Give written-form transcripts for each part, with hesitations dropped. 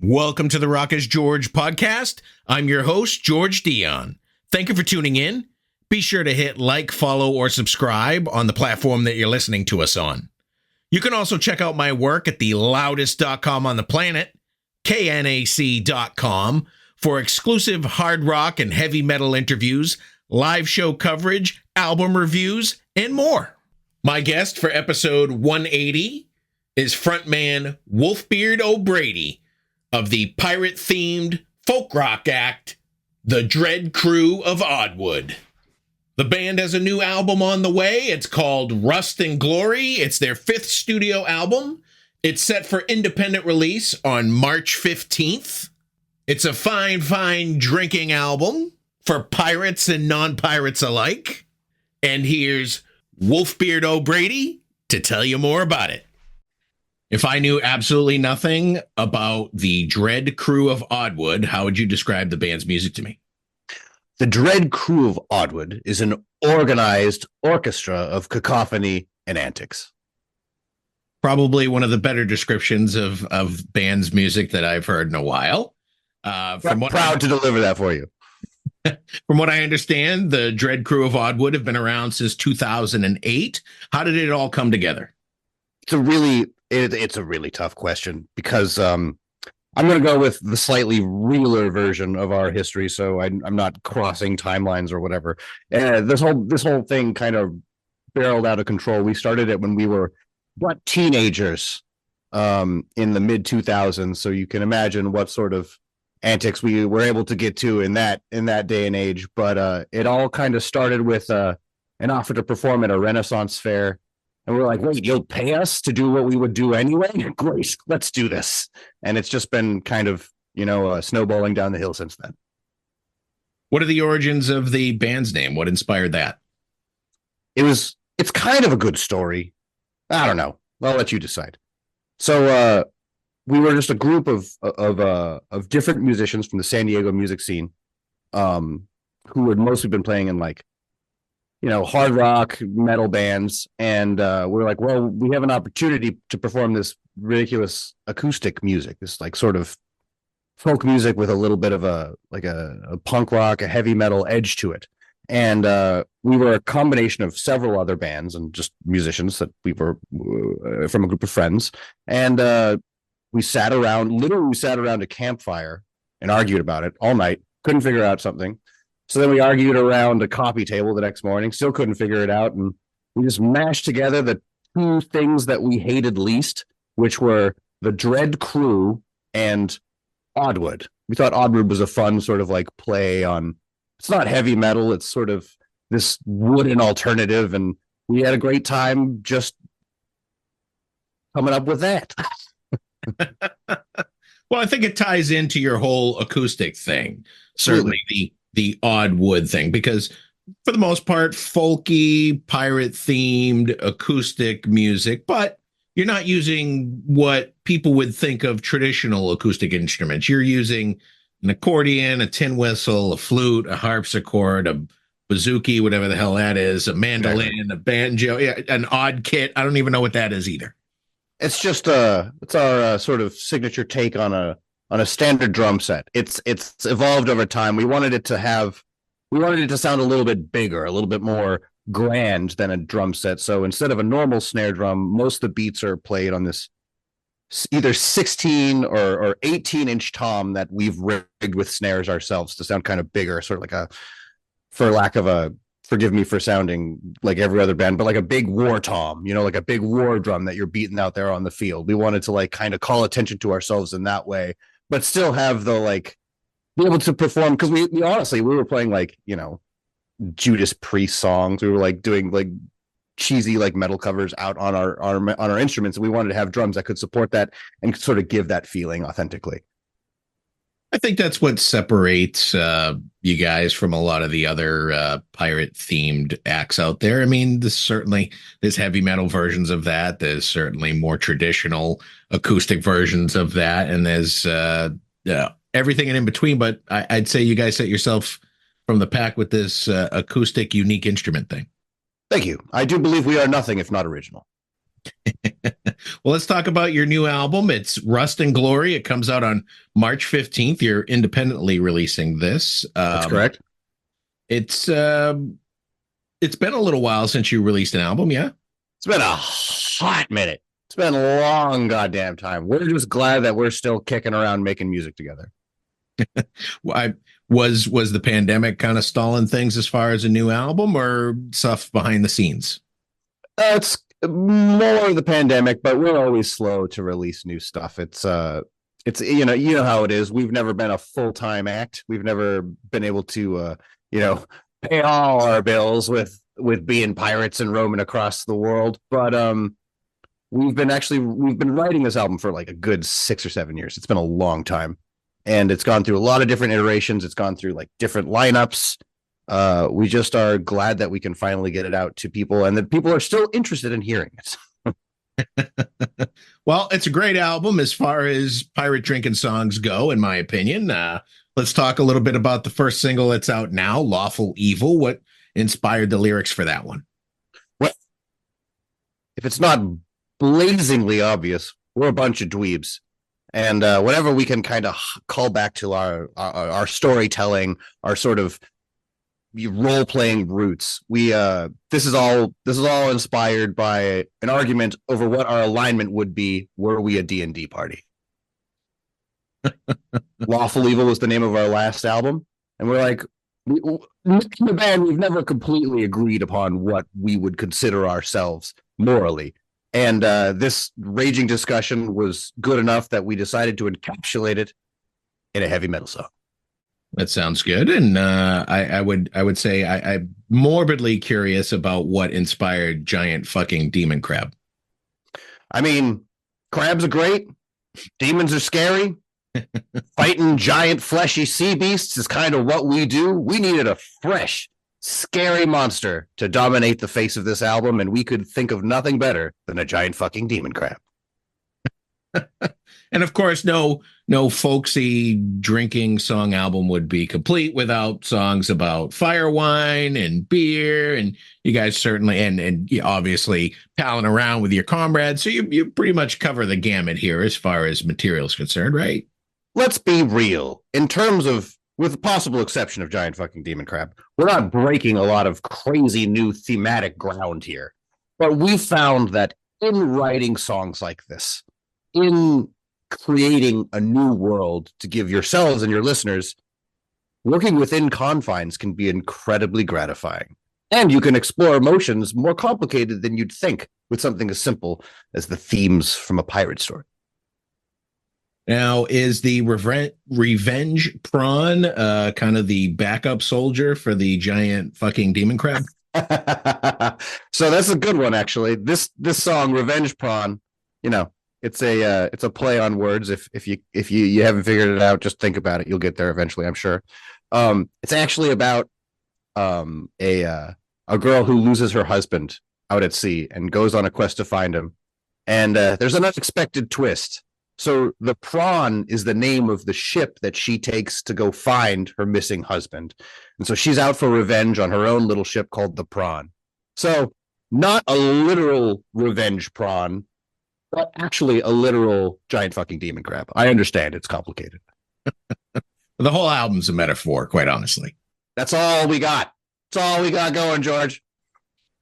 Welcome to the Rock is George podcast. I'm your host, George Dionne. Thank you for tuning in. Be sure to hit like, follow, or subscribe on the platform that you're listening to us on. You can also check out my work at the loudest.com on the planet, knac.com, for exclusive hard rock and heavy metal interviews, live show coverage, album reviews, and more. My guest for episode 180 is frontman Wolfbeard BRADY of the pirate-themed folk rock act, The Dread Crew of Oddwood. The band has a new album on the way. It's called Rust and Glory. It's their 5th studio album. It's set for independent release on March 15th. It's a fine drinking album for pirates and non-pirates alike. And here's Wolfbeard BRADY to tell you more about it. If I knew absolutely nothing about the Dread Crew of Oddwood, how would you describe the band's music to me? The Dread Crew of Oddwood is an organized orchestra of cacophony and antics. Probably one of the better descriptions of band's music that I've heard in a while. Proud to deliver that for you. From what I understand, the Dread Crew of Oddwood have been around since 2008. How did it all come together? It's a really tough question because I'm going to go with the slightly realer version of our history, so I'm not crossing timelines or whatever. This whole thing kind of barreled out of control. We started it when we were but teenagers in the mid 2000s, so you can imagine what sort of antics we were able to get to in that day and age. But it all kind of started with an offer to perform at a Renaissance fair. And we're like, wait, you'll pay us to do what we would do anyway? Great, let's do this. And it's just been kind of, snowballing down the hill since then. What are the origins of the band's name? What inspired that? It's kind of a good story. I don't know. I'll let you decide. So we were just a group of different musicians from the San Diego music scene who had mostly been playing in hard rock metal bands. And we're like, well, we have an opportunity to perform this ridiculous acoustic music, this sort of folk music with a little bit of a punk rock, a heavy metal edge to it. And we were a combination of several other bands and just musicians that we were from a group of friends. And we sat around a campfire and argued about it all night. Couldn't figure out something. So then we argued around a coffee table the next morning, still couldn't figure it out. And we just mashed together the two things that we hated least, which were the Dread Crew and Oddwood. We thought Oddwood was a fun sort of play on, it's not heavy metal, it's sort of this wooden alternative. And we had a great time just coming up with that. Well, I think it ties into your whole acoustic thing. Certainly the Oddwood thing, because for the most part, folky, pirate-themed acoustic music, but you're not using what people would think of traditional acoustic instruments. You're using an accordion, a tin whistle, a flute, a harpsichord, a bouzouki, whatever the hell that is, a mandolin, a banjo, an odd kit. I don't even know what that is either. It's just it's our sort of signature take on a standard drum set. It's evolved over time. We wanted it to sound a little bit bigger, a little bit more grand than a drum set. So instead of a normal snare drum, most of the beats are played on this either 16 or 18-inch tom that we've rigged with snares ourselves to sound kind of bigger, sort of forgive me for sounding like every other band, but like a big war tom, like a big war drum that you're beating out there on the field. We wanted to kind of call attention to ourselves in that way, but still have the be able to perform, because we honestly were playing Judas Priest songs. We were doing cheesy metal covers out on our instruments, and we wanted to have drums that could support that and sort of give that feeling authentically. I think that's what separates you guys from a lot of the other pirate-themed acts out there. I mean, there's heavy metal versions of that. There's certainly more traditional acoustic versions of that, and there's everything in between. But I'd say you guys set yourself from the pack with this acoustic, unique instrument thing. Thank you. I do believe we are nothing if not original. Well, let's talk about your new album. It's Rust and Glory. It comes out on March 15th. You're independently releasing this. That's correct. It's been a little while since you released an album, yeah? It's been a hot minute. It's been a long goddamn time. We're just glad that we're still kicking around making music together. Why was the pandemic kind of stalling things as far as a new album or stuff behind the scenes? It's more the pandemic, but we're always slow to release new stuff. It's you know how it is. We've never been a full-time act. We've never been able to pay all our bills with being pirates and roaming across the world. But we've been writing this album for like a good 6 or 7 years. It's been a long time, and it's gone through a lot of different iterations. It's gone through like different lineups. We just are glad that we can finally get it out to people, and that people are still interested in hearing it. Well, it's a great album as far as pirate drinking songs go, in my opinion. Let's talk a little bit about the first single that's out now, Lawful Evil. What inspired the lyrics for that one? Well, if it's not blazingly obvious, we're a bunch of dweebs. And whenever we can kind of call back to our storytelling, our sort of role-playing roots, this is all inspired by an argument over what our alignment would be were we a D&D party. Lawful Evil was the name of our last album, and we're like, the band, we've never completely agreed upon what we would consider ourselves morally, and this raging discussion was good enough that we decided to encapsulate it in a heavy metal song. That sounds good. And I would say I'm morbidly curious about what inspired Giant Fucking Demon Crab. I mean, crabs are great. Demons are scary. Fighting giant fleshy sea beasts is kind of what we do. We needed a fresh, scary monster to dominate the face of this album, and we could think of nothing better than a giant fucking demon crab. And of course, no folksy drinking song album would be complete without songs about fire wine and beer. And you guys certainly, and obviously palling around with your comrades. So you pretty much cover the gamut here as far as material is concerned, right? Let's be real. In terms of, with the possible exception of Giant Fucking Demon Crab, we're not breaking a lot of crazy new thematic ground here. But we found that in writing songs like this, in creating a new world to give yourselves and your listeners, working within confines can be incredibly gratifying. And you can explore emotions more complicated than you'd think with something as simple as the themes from a pirate story. Now, is the revenge prawn kind of the backup soldier for the giant fucking demon crab? So that's a good one, actually. This song, Revenge Prawn, it's a play on words. If you haven't figured it out, just think about it. You'll get there eventually, I'm sure. It's actually about a girl who loses her husband out at sea and goes on a quest to find him. And there's an unexpected twist. So the Prawn is the name of the ship that she takes to go find her missing husband. And so she's out for revenge on her own little ship called the Prawn. So not a literal revenge prawn, but actually a literal giant fucking demon crab. I understand it's complicated. The whole album's a metaphor, quite honestly. That's all we got. That's all we got going, George.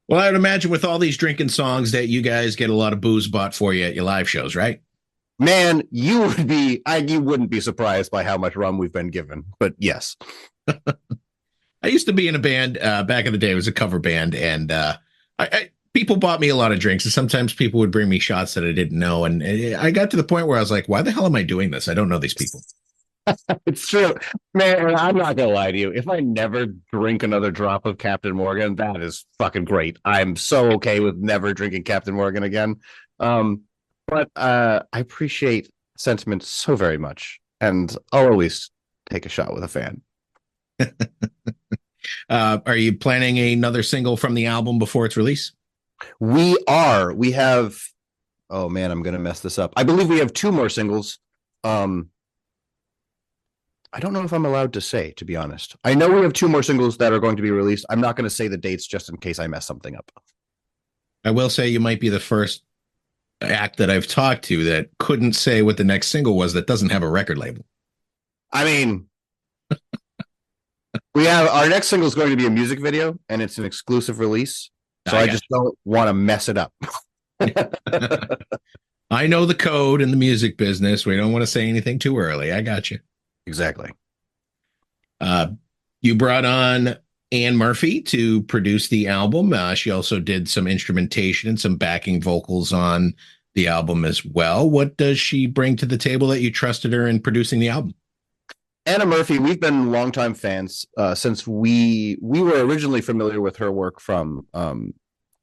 Well, I would imagine with all these drinking songs that you guys get a lot of booze bought for you at your live shows, right? Man, you wouldn't be surprised by how much rum we've been given, but yes. I used to be in a band back in the day. It was a cover band, and people bought me a lot of drinks, and sometimes people would bring me shots that I didn't know. And I got to the point where I was like, why the hell am I doing this? I don't know these people. It's true, man. I'm not gonna lie to you. If I never drink another drop of Captain Morgan, that is fucking great. I'm so okay with never drinking Captain Morgan again. But I appreciate sentiment so very much, and I'll always take a shot with a fan. Are you planning another single from the album before its release? We are. We have. Oh man, I'm gonna mess this up. I believe we have 2 more singles. I don't know if I'm allowed to say, to be honest. I know we have 2 more singles that are going to be released. I'm not going to say the dates just in case I mess something up. I will say you might be the first act that I've talked to that couldn't say what the next single was that doesn't have a record label. I mean, we have our next single is going to be a music video, and it's an exclusive release. So I just don't want to mess it up. I know the code in the music business. We don't want to say anything too early. I got you. Exactly. You brought on Anne Murphy to produce the album. She also did some instrumentation and some backing vocals on the album as well. What does she bring to the table that you trusted her in producing the album? Anna Murphy, we've been longtime fans since we were originally familiar with her work from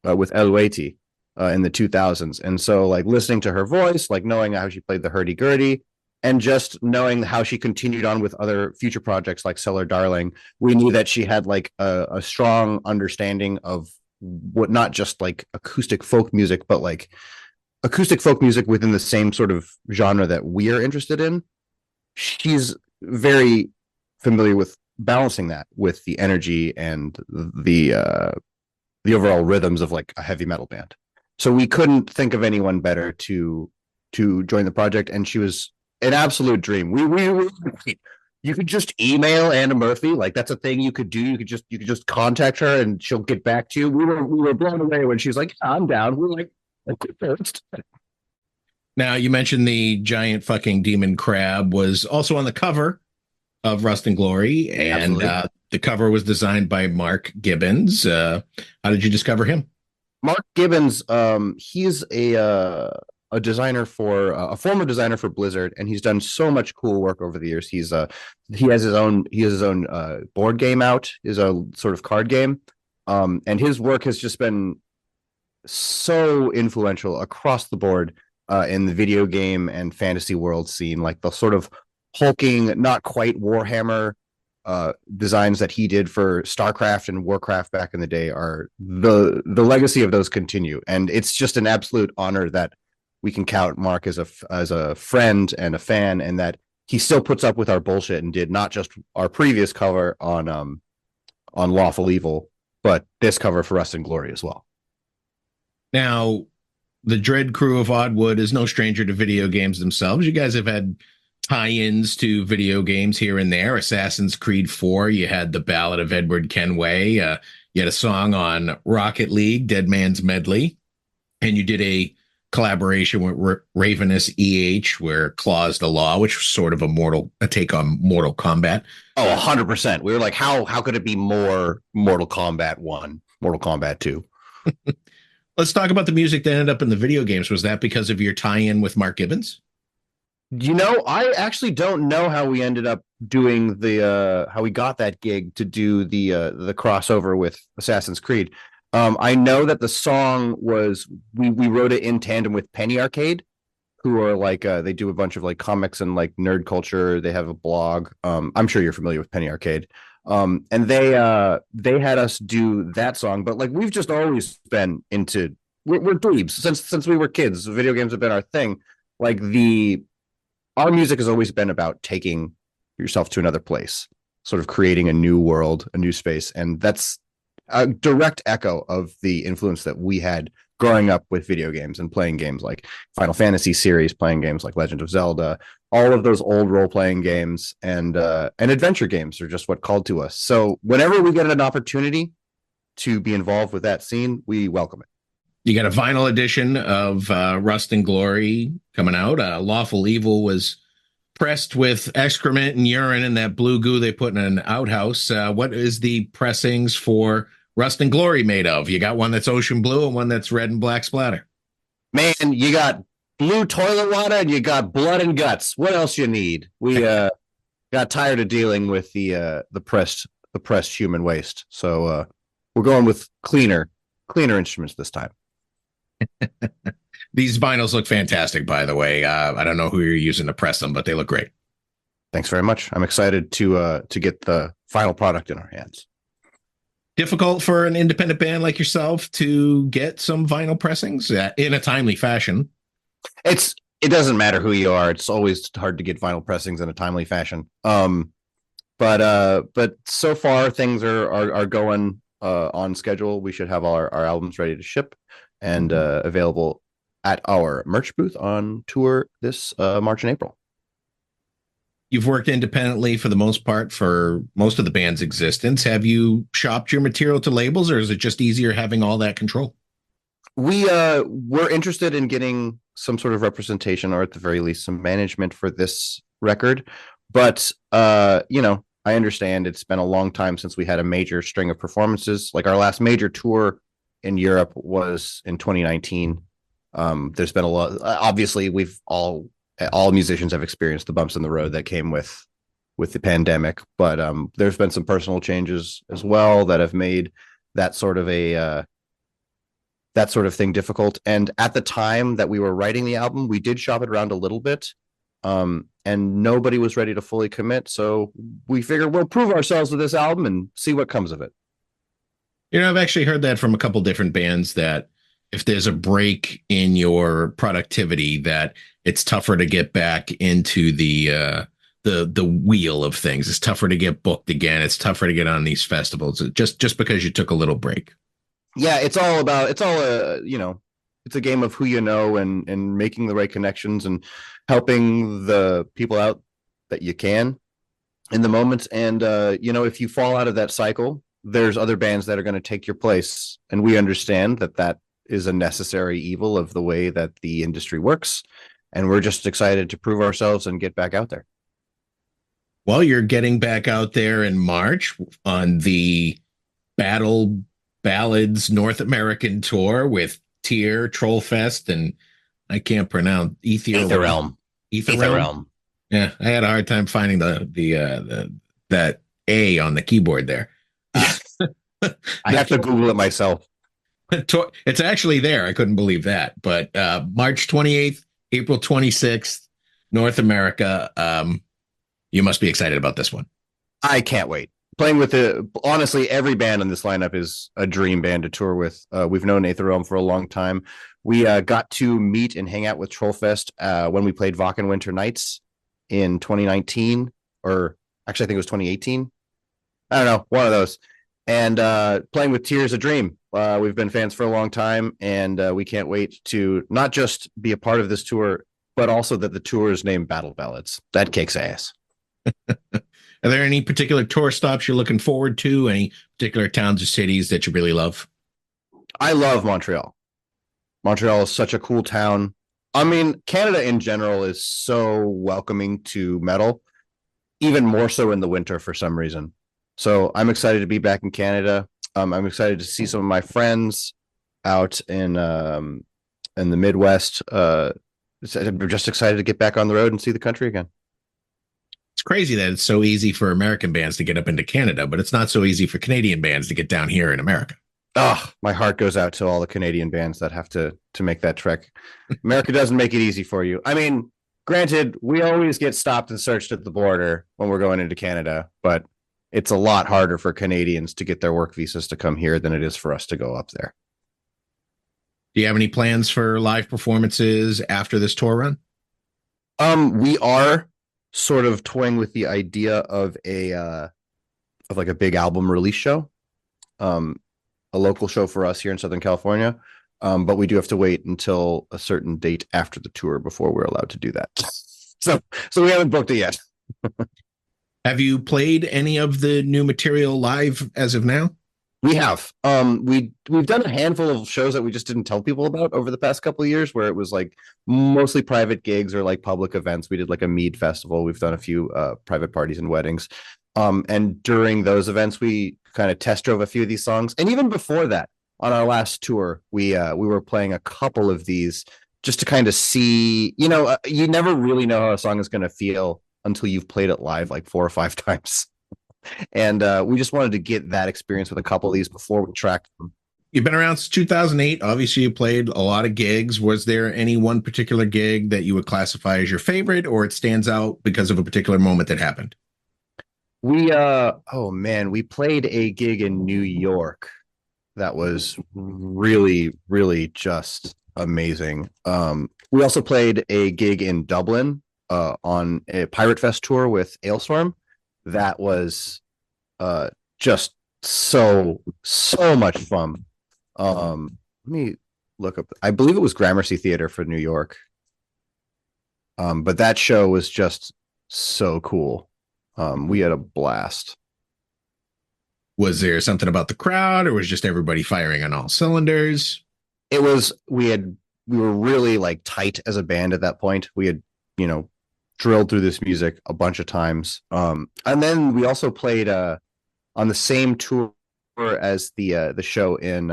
with ÆTHER in the 2000s. And so like listening to her voice, like knowing how she played the hurdy-gurdy, and just knowing how she continued on with other future projects like CELLAR Darling, we knew that she had like a strong understanding of what, not just like acoustic folk music, but like acoustic folk music within the same sort of genre that we are interested in. She's very familiar with balancing that with the energy and the overall rhythms of like a heavy metal band. So we couldn't think of anyone better to join the project, and she was an absolute dream. You could just email Anna Murphy, like that's a thing you could do. You could just contact her and she'll get back to you. We were blown away when she was like, yeah, I'm down. We're like first. Now, you mentioned the giant fucking demon crab was also on the cover of Rust and Glory, and the cover was designed by Mark Gibbons. How did you discover him? Mark Gibbons, he's a designer for a former designer for Blizzard, and he's done so much cool work over the years. He has his own board game out, his own sort of card game, and his work has just been so influential across the board in the video game and fantasy world scene. Like the sort of hulking, not quite Warhammer designs that he did for StarCraft and Warcraft back in the day are the legacy of those continue, and it's just an absolute honor that we can count Mark as a friend and a fan, and that he still puts up with our bullshit and did not just our previous cover on Lawful Evil, but this cover for Rust and Glory as well. Now, the Dread crew of Oddwood is no stranger to video games themselves. You guys have had tie-ins to video games here and there. Assassin's Creed 4, you had the Ballad of Edward Kenway. You had a song on Rocket League, Dead Man's Medley. And you did a collaboration with Ravenous EH, where Claw's the Law, which was sort of a take on Mortal Kombat. Oh, 100%. We were like, how could it be more Mortal Kombat 1, Mortal Kombat 2? Let's talk about the music that ended up in the video games. Was that because of your tie-in with Mark Gibbons? You know, I actually don't know how we ended up doing how we got that gig to do the crossover with Assassin's Creed. I know that the song was, we wrote it in tandem with Penny Arcade, who are like, they do a bunch of like comics and like nerd culture. They have a blog. I'm sure you're familiar with Penny Arcade. And they had us do that song, but like we've just always been into, we're dweebs since we were kids. Video games have been our thing. Like our music has always been about taking yourself to another place, sort of creating a new world, a new space. And that's a direct echo of the influence that we had growing up with video games and playing games like Final Fantasy series, playing games like Legend of Zelda, all of those old role-playing games and adventure games are just what called to us. So whenever we get an opportunity to be involved with that scene, we welcome it. You got a vinyl edition of Rust and Glory coming out. Lawful Evil was pressed with excrement and urine and that blue goo they put in an outhouse. What is the pressings for Rust and Glory made of? You got one that's ocean blue and one that's red and black splatter. Man, you got blue toilet water and you got blood and guts. What else you need? We got tired of dealing with the pressed human waste. So we're going with cleaner instruments this time. These vinyls look fantastic, by the way. I don't know who you're using to press them, but they look great. Thanks very much. I'm excited to get the final product in our hands. Difficult for an independent band like yourself to get some vinyl pressings in a timely fashion. It doesn't matter who you are. It's always hard to get vinyl pressings in a timely fashion. But so far things are going on schedule. We should have our albums ready to ship and available at our merch booth on tour this March and April. You've worked independently for the most part for most of the band's existence. Have you shopped your material to labels, or is it just easier having all that control? We were interested in getting some sort of representation, or at the very least some management for this record, but you know, I understand it's been a long time since we had a major string of performances. Like our last major tour in Europe was in 2019. There's been a lot. Obviously, we've all musicians have experienced the bumps in the road that came with the pandemic, but there's been some personal changes as well that have made that sort of thing difficult. And at the time that we were writing the album, we did shop it around a little bit, and nobody was ready to fully commit. So we figured we'll prove ourselves with this album and see what comes of it. You know, I've actually heard that from a couple different bands, that if there's a break in your productivity, that it's tougher to get back into the wheel of things. It's tougher to get booked again. It's tougher to get on these festivals just because you took a little break. Yeah, it's all you know, it's a game of who you know, and making the right connections and helping the people out that you can in the moments. And you know, if you fall out of that cycle, there's other bands that are going to take your place, and we understand that is a necessary evil of the way that the industry works, and we're just excited to prove ourselves and get back out there. Well, you're getting back out there in March on the Battle Ballads North American tour with TROLLFEST, and I can't pronounce Ether Realm. Yeah, I had a hard time finding that A on the keyboard there. I have to Google it myself. It's actually there. I couldn't believe that. But March 28th, April 26th, North America. You must be excited about this one. I can't wait. Playing with honestly, every band on this lineup is a dream band to tour with. We've known ÆTHER REALM for a long time. We got to meet and hang out with TROLLFEST when we played Wacken Winter Nights in 2019, or actually I think it was 2018. I don't know, one of those. And playing with Tears a Dream. We've been fans for a long time, and we can't wait to not just be a part of this tour, but also that the tour is named Battle Ballads. That kicks ass. Are there any particular tour stops you're looking forward to? Any particular towns or cities that you really love? I love Montreal. Montreal is such a cool town. I mean, Canada in general is so welcoming to metal, even more so in the winter for some reason. So I'm excited to be back in Canada. I'm excited to see some of my friends out in the Midwest. I'm just excited to get back on the road and see the country again. It's crazy that it's so easy for American bands to get up into Canada, but it's not so easy for Canadian bands to get down here in America. Oh, my heart goes out to all the Canadian bands that have to make that trek. America doesn't make it easy for you. I mean, granted, we always get stopped and searched at the border when we're going into Canada, but it's a lot harder for Canadians to get their work visas to come here than it is for us to go up there. Do you have any plans for live performances after this tour run? We are sort of toying with the idea of a big album release show, a local show for us here in Southern California. But we do have to wait until a certain date after the tour before we're allowed to do that. So we haven't booked it yet. Have you played any of the new material live as of now? We have. We've done a handful of shows that we just didn't tell people about over the past couple of years, where it was like mostly private gigs or like public events. We did like a mead festival. We've done a few private parties and weddings. And during those events, we kind of test drove a few of these songs. And even before that, on our last tour, we were playing a couple of these just to kind of see, you know, you never really know how a song is going to feel until you've played it live like 4 or 5 times. And we just wanted to get that experience with a couple of these before we tracked them. You've been around since 2008. Obviously, you played a lot of gigs. Was there any one particular gig that you would classify as your favorite, or it stands out because of a particular moment that happened? We we played a gig in New York that was really, really just amazing. We also played a gig in Dublin on a Pirate Fest tour with Ailstorm. That was just so much fun. Let me look up. I believe it was Gramercy Theater for New York. But that show was just so cool. We had a blast. Was there something about the crowd, or was just everybody firing on all cylinders? It was, we were really like tight as a band at that point. We had, drilled through this music a bunch of times. And then we also played on the same tour as the show in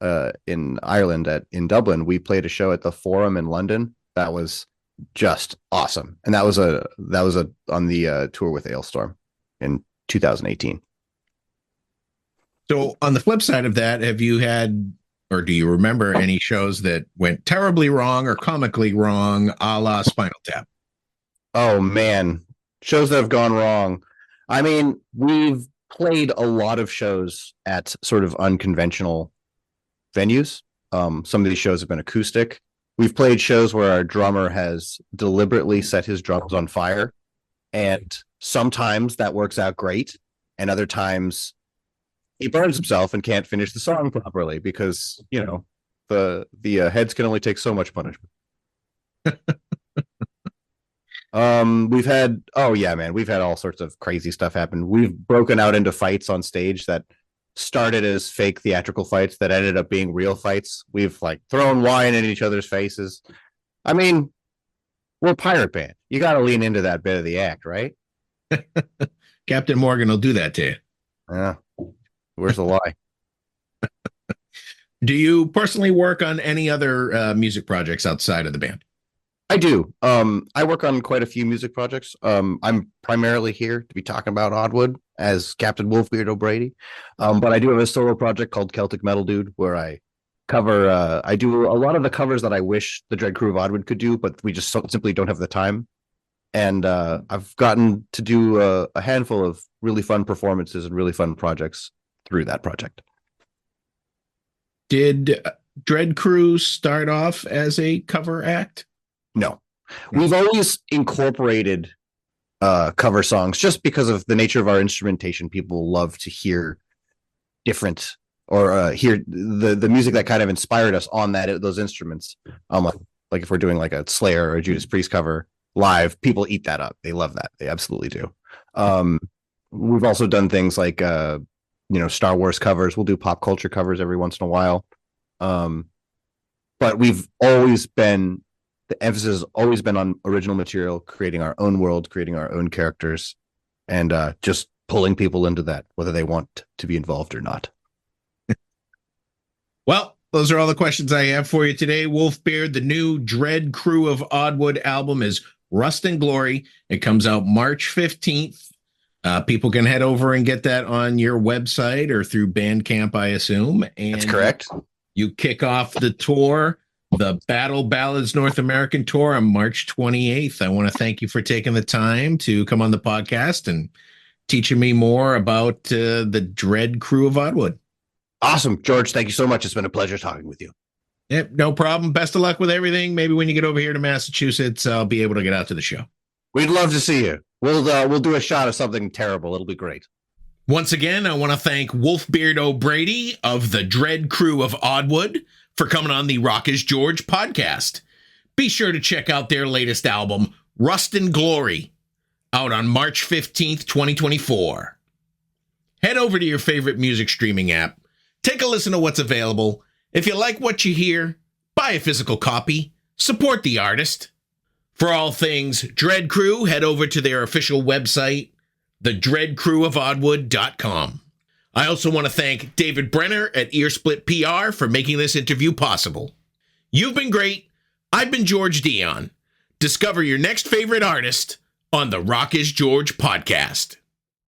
Ireland in Dublin. We played a show at the Forum in London. That was just awesome. And that was on the tour with Ailstorm in 2018. So on the flip side of that, have you had, or do you remember any shows that went terribly wrong or comically wrong, a la Spinal Tap? Oh man, shows that have gone wrong. I mean, we've played a lot of shows at sort of unconventional venues. Some of these shows have been acoustic. We've played shows where our drummer has deliberately set his drums on fire, and sometimes that works out great, and other times he burns himself and can't finish the song properly because, the heads can only take so much punishment. We've had all sorts of crazy stuff happen. We've broken out into fights on stage that started as fake theatrical fights that ended up being real fights. We've like thrown wine in each other's faces. I mean, we're a pirate band. You got to lean into that bit of the act, right? Captain Morgan will do that to you. Yeah. Where's the lie? Do you personally work on any other music projects outside of the band? I do. I work on quite a few music projects. I'm primarily here to be talking about Oddwood as Captain Wolfbeard O'Brady. But I do have a solo project called Celtic Metal Dude where I cover, I do a lot of the covers that I wish the Dread Crew of Oddwood could do, but we just simply don't have the time. And I've gotten to do a handful of really fun performances and really fun projects through that project. Did Dread Crew start off as a cover act? No, we've always incorporated cover songs just because of the nature of our instrumentation. People love to hear different or hear the music that kind of inspired us on those instruments. Like if we're doing like a Slayer or a Judas Priest cover live, people eat that up. They love that. They absolutely do. We've also done things like Star Wars covers. We'll do pop culture covers every once in a while. But the emphasis has always been on original material, creating our own world, creating our own characters, and just pulling people into that, whether they want to be involved or not. Well, those are all the questions I have for you today. Wolfbeard, the new Dread Crew of Oddwood album is Rust and Glory. It comes out March 15th. People can head over and get that on your website or through Bandcamp, I assume. And that's correct. You kick off the tour, the Battle Ballads North American Tour, on March 28th. I want to thank you for taking the time to come on the podcast and teaching me more about the Dread Crew of Oddwood. Awesome, George. Thank you so much. It's been a pleasure talking with you. Yep, no problem. Best of luck with everything. Maybe when you get over here to Massachusetts, I'll be able to get out to the show. We'd love to see you. We'll do a shot of something terrible. It'll be great. Once again, I want to thank Wolfbeard O'Brady of the Dread Crew of Oddwood for coming on the Rock is George podcast. Be sure to check out their latest album, Rust and Glory, out on March 15th, 2024. Head over to your favorite music streaming app. Take a listen to what's available. If you like what you hear, buy a physical copy. Support the artist. For all things Dread Crew, head over to their official website, thedreadcrewofoddwood.com. I also want to thank David Brenner at Earsplit PR for making this interview possible. You've been great. I've been George Dionne. Discover your next favorite artist on the Rock is George podcast.